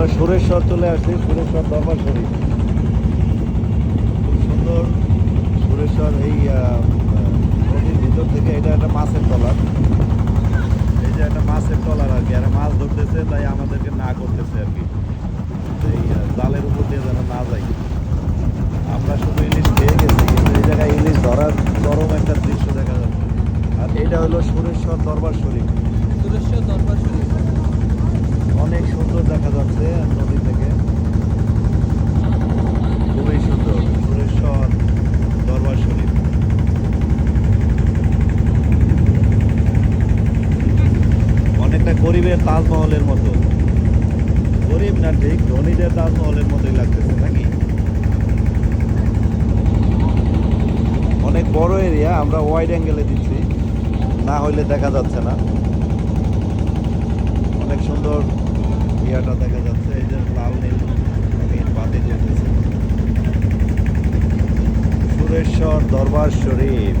আমরা সুরেশ্বর চলে আসছি, সুরেশ্বর দরবার শরীফ। খুব সুন্দর সুরেশ্বর। এই নদীর ভিতর থেকে এটা একটা মাছের ট্রলার। এই যে একটা মাছের ট্রলার আর কি, আর মাছ ধরতেছে, তাই আমাদেরকে না করতেছে আর কি, এই জালের উপর দিয়ে যেন না যাই। আমরা শুধু ইলিশ খেয়ে গেছি, কিন্তু এই জায়গায় ইলিশ ধরার চরম একটা দৃশ্য দেখা যাচ্ছে। আর এটা হলো সুরেশ্বর দরবার শরীফ। সুরেশ্বর দরবার শরীফ অনেক সুন্দর দেখা যাচ্ছে নদী থেকে, খুবই সুন্দর সুরেশ্বর দরবার শরীফ। অনেকটা গরিবের তাজমহলের মতো, গরিব না ঠিক, ধনীদের তাজমহলের মতোই লাগতেছে নাকি। অনেক বড় এরিয়া, আমরা ওয়াইড অ্যাঙ্গেলে দিচ্ছি, না হইলে দেখা যাচ্ছে না। অনেক সুন্দর ইয়াটা দেখা যাচ্ছে, এই যে লাল নীল রঙের বাতি জ্বলতেছে। সুরেশ্বর দরবার শরীফ।